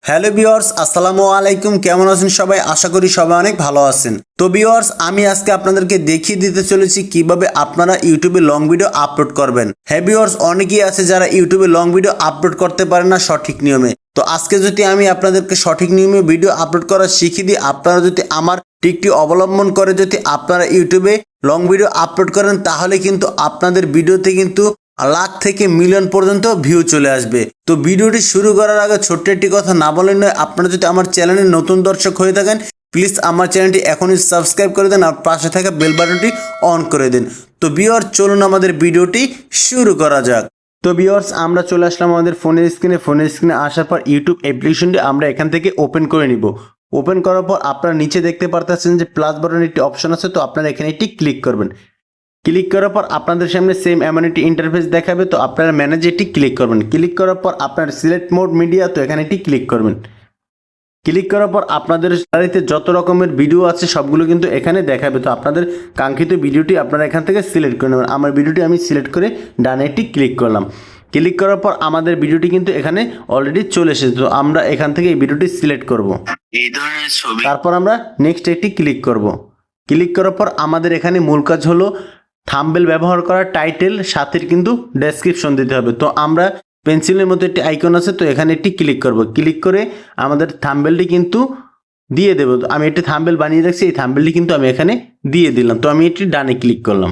Hello viewers, আসসালামু আলাইকুম। কেমন আছেন সবাই? আশা করি সবাই অনেক ভালো আছেন। তো ভিউয়ার্স, আমি আজকে আপনাদেরকে দেখিয়ে দিতে চলেছি কিভাবে আপনারা ইউটিউবে লং ভিডিও আপলোড করবেন। হ্যাঁ ভিউয়ার্স, অনেকেই আছে যারা ইউটিউবে লং ভিডিও আপলোড করতে পারে না সঠিক নিয়মে। তো আজকে যদি আমি আপনাদেরকে সঠিক নিয়মে ভিডিও আপলোড করা শিখিয়ে দিই, আপনারা যদি আমার ট্রিকটি অবলম্বন করে যদি আপনারা ইউটিউবে লং ভিডিও আপলোড করেন, তাহলে কিন্তু আপনাদের ভিডিওতে কিন্তু লাখ থেকে মিলিয়ন পর্যন্ত ভিউ চলে আসবে। তো ভিডিওটি শুরু করার আগে ছোট্ট একটি কথা না বলে নয়, আপনারা যদি আমার চ্যানেলে নতুন দর্শক হয়ে থাকেন, প্লিজ আমার চ্যানেলটি এখনই সাবস্ক্রাইব করে দেন আর পাশে থাকা বেল বাটনটি অন করে দিন। তো ভিউয়ার্স, চলুন আমাদের ভিডিওটি শুরু করা যাক। তো ভিউয়ার্স, আমরা চলে আসলাম আমাদের ফোনের স্ক্রিনে আসার পর ইউটিউব অ্যাপ্লিকেশনটি আমরা এখান থেকে ওপেন করে নিব। ওপেন করার পর আপনারা নিচে দেখতে পারতেছেন যে প্লাস বাটনের একটি অপশন আছে, তো আপনারা এখানে একটি ক্লিক করবেন। ক্লিক করার পর আপনাদের সামনে সেম এমন একটি ইন্টারফেস দেখাবে, তো আপনারা ম্যানেজে এটি ক্লিক করবেন। ক্লিক করার পর আপনার সিলেক্ট মোড মিডিয়া, তো এখানে এটি ক্লিক করবেন। ক্লিক করার পর আপনাদের গ্যালারিতে যত রকমের ভিডিও আছে সবগুলো কিন্তু এখানে দেখাবে, তো আপনাদের কাঙ্ক্ষিত ভিডিওটি আপনারা এখান থেকে সিলেক্ট করে নেবেন। আমার ভিডিওটি আমি সিলেক্ট করে ডানে একটি ক্লিক করলাম। ক্লিক করার পর আমাদের ভিডিওটি কিন্তু এখানে অলরেডি চলে এসেছে, তো আমরা এখান থেকে এই ভিডিওটি সিলেক্ট করব। এই ধরনের ছবি তারপর আমরা নেক্সট একটি ক্লিক করব। ক্লিক করার পর আমাদের এখানে মূল কাজ হলো থাম্বনেল ব্যবহার করা, টাইটেল সাথে কিন্তু ডেসক্রিপশন দিতে হবে। তো আমরা পেন্সিলের মতো একটি আইকন আছে, তো এখানে একটি ক্লিক করব। ক্লিক করে আমাদের থাম্বনেলটি কিন্তু দিয়ে দেবো। তো আমি একটি থাম্বনেল বানিয়ে রাখছি, এই থাম্বনেলটি কিন্তু আমি এখানে দিয়ে দিলাম। তো আমি এটি ডানে ক্লিক করলাম।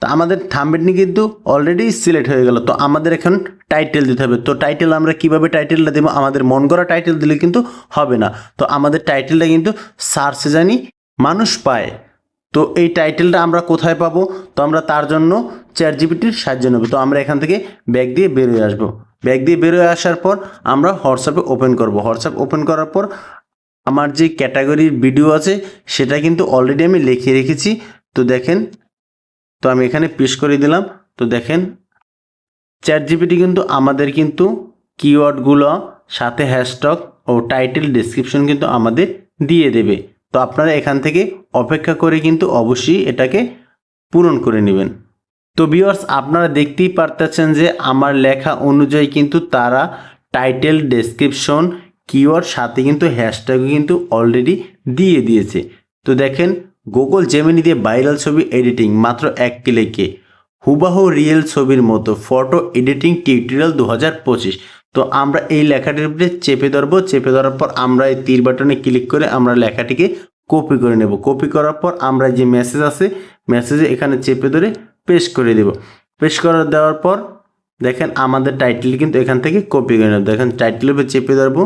তো আমাদের থাম্বনেলটি কিন্তু অলরেডি সিলেক্ট হয়ে গেল। তো আমাদের এখন টাইটেল দিতে হবে। তো টাইটেল আমরা কিভাবে টাইটেলটা দেবো? আমাদের মন করা টাইটেল দিলে কিন্তু হবে না। তো আমাদের টাইটেলটা কিন্তু সার্চে জানি মানুষ পায়। তো এই টাইটেলটা আমরা কোথায় পাবো? তো আমরা তার জন্য চ্যাটজিপিটির সাহায্য নেব। তো আমরা এখান থেকে ব্যাক দিয়ে বেরোয় আসবো। ব্যাক দিয়ে বেরোয় আসার পর আমরা হোয়াটসঅ্যাপে ওপেন করব। হোয়াটসঅ্যাপ ওপেন করার পর আমার যে ক্যাটাগরির ভিডিও আছে সেটা কিন্তু অলরেডি আমি লিখে রেখেছি। তো দেখেন, তো আমি এখানে পেস্ট করে দিলাম। তো দেখেন, চ্যাটজিপিটি কিন্তু আমাদের কিন্তু কিওয়ার্ডগুলো সাথে হ্যাশট্যাগ ও টাইটেল ডেসক্রিপশন কিন্তু আমাদের দিয়ে দেবে। তো আপনারা এখান থেকে অপেক্ষা করে কিন্তু অবশ্যই এটাকে পূরণ করে নেবেন। তো ভিউয়ার্স, আপনারা দেখতেই পারতেছেন যে আমার লেখা অনুযায়ী কিন্তু তারা টাইটেল, ডেসক্রিপশন, কিওয়ার্ড সাথে কিন্তু হ্যাশট্যাগ কিন্তু অলরেডি দিয়ে দিয়েছে। তো দেখেন, গুগল জেমিনি দিয়ে ভাইরাল ছবি এডিটিং মাত্র 1 ক্লিকে, হুবাহু রিয়েল ছবির মতো ফটো এডিটিং টিউটোরিয়াল 2025। তো আমরা এই লেখাটির উপরে চেপে ধরবো। চেপে ধরার পর আমরা এই তীর বাটনে ক্লিক করে আমরা লেখাটিকে কপি করে নেব। কপি করার পর আমরা যে মেসেজ আছে মেসেজে এখানে চেপে ধরে পেস্ট করে দেব। পেস্ট করে দেওয়ার পর দেখেন আমাদের টাইটেল কিন্তু এখান থেকে কপি করে নেব। দেখেন টাইটেলের উপরে চেপে ধরবো।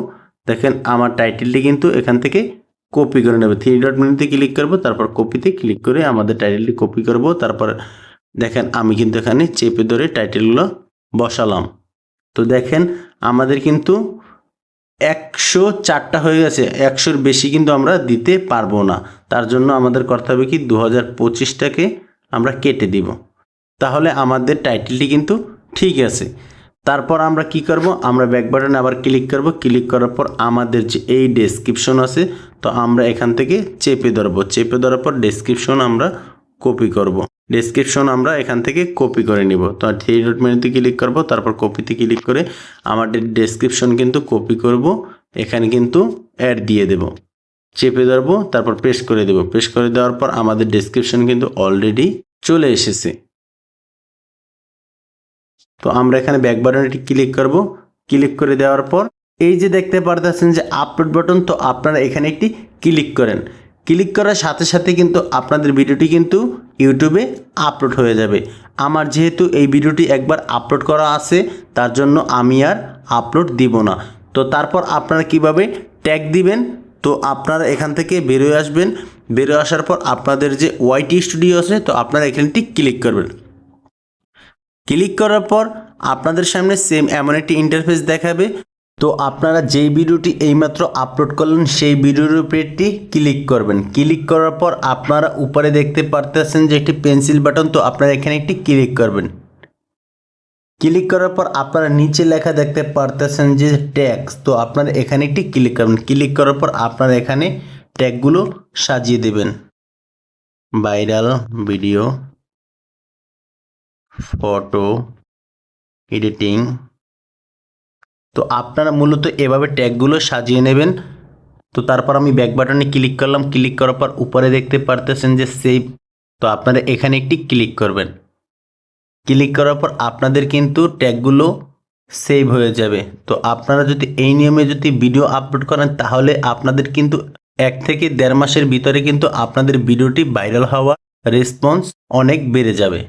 দেখেন আমার টাইটেলটি কিন্তু এখান থেকে কপি করে নেব। 3 ডট মেনুতে ক্লিক করব, তারপর কপিতে ক্লিক করে আমাদের টাইটেলটি কপি করব। তারপর দেখেন আমি কিন্তু এখানে চেপে ধরে টাইটেলগুলো বসালাম। তো দেখেন আমাদের কিন্তু 104টা হয়ে গেছে। 100-র বেশি কিন্তু আমরা দিতে পারবো না। তার জন্য আমাদের করতে হবে কি, 2025টাকে আমরা কেটে দিব। তাহলে আমাদের টাইটেলটি কিন্তু ঠিক আছে। তারপর আমরা কি করব? আমরা ব্যাক বাটনে আবার ক্লিক করব। ক্লিক করার পর আমাদের যে এই ডেসক্রিপশন আছে, তো আমরা এখান থেকে চেপে ধরবো। চেপে ধরার পর ডেসক্রিপশন আমরা কপি করব। ডেসক্রিপশন আমরা এখান থেকে কপি করে নিব। তো 3 ডট মেনুতে ক্লিক করব, তারপর কপিতে ক্লিক করে আমাদের ডেসক্রিপশন কিন্তু কপি করব। এখানে কিন্তু অ্যাড দিয়ে দেব। চেপে ধরবো, তারপর পেস্ট করে দেব। পেস্ট করে দেওয়ার পর আমাদের ডেসক্রিপশন কিন্তু অলরেডি চলে এসেছে। তো আমরা এখানে ব্যাক বাটনটি ক্লিক করব। ক্লিক করে দেওয়ার পর এই যে দেখতে পারতেছেন যে আপলোড বাটন, তো আপনারা এখানে একটি ক্লিক করেন। ক্লিক করার সাথে সাথে কিন্তু আপনাদের ভিডিওটি কিন্তু ইউটিউবে আপলোড হয়ে যাবে। আমার যেহেতু এই ভিডিওটি একবার আপলোড করা আছে, তার জন্য আমি আর আপলোড দিব না। তো তারপর আপনারা কিভাবে ট্যাগ দিবেন? তো আপনারা এখান থেকে বেরোয় আসবেন। বেরোয় আসার পর আপনাদের যে ওয়াইটি স্টুডিও আছে, তো আপনারা এখানটি ক্লিক করবেন। ক্লিক করার পর আপনাদের সামনে সেম এমন একটি ইন্টারফেস দেখাবে। তো আপনারা যেই ভিডিওটি এইমাত্র আপলোড করলেন সেই ভিডিওর উপরেটি ক্লিক করবেন। ক্লিক করার পর আপনারা উপরে দেখতে পারতেছেন যে একটি পেন্সিল বাটন, তো আপনারা এখানে একটি ক্লিক করবেন। ক্লিক করার পর আপনারা নিচে লেখা দেখতে পারতেছেন যে ট্যাগস, তো আপনারা এখানে একটি ক্লিক করবেন। ক্লিক করার পর আপনারা এখানে ট্যাগগুলো সাজিয়ে দেবেন। ভাইরাল ভিডিও, ফটো এডিটিং, তো আপনারা মূলত এভাবে ট্যাগগুলো সাজিয়ে নেবেন। তো তারপর আমি ব্যাক বাটনে ক্লিক করলাম, ক্লিক করার পর উপরে দেখতে পারতেছেন যে সেভ। তো আপনারা এখানে একটি ক্লিক করবেন। ক্লিক করার পর আপনাদের কিন্তু ট্যাগগুলো সেভ হয়ে যাবে। তো আপনারা যদি এই নিয়মে যদি ভিডিও আপলোড করেন তাহলে আপনাদের কিন্তু 1 থেকে 1.5 মাসের ভিতরে কিন্তু আপনাদের ভিডিওটি ভাইরাল হওয়া রেসপন্স অনেক বেড়ে যাবে।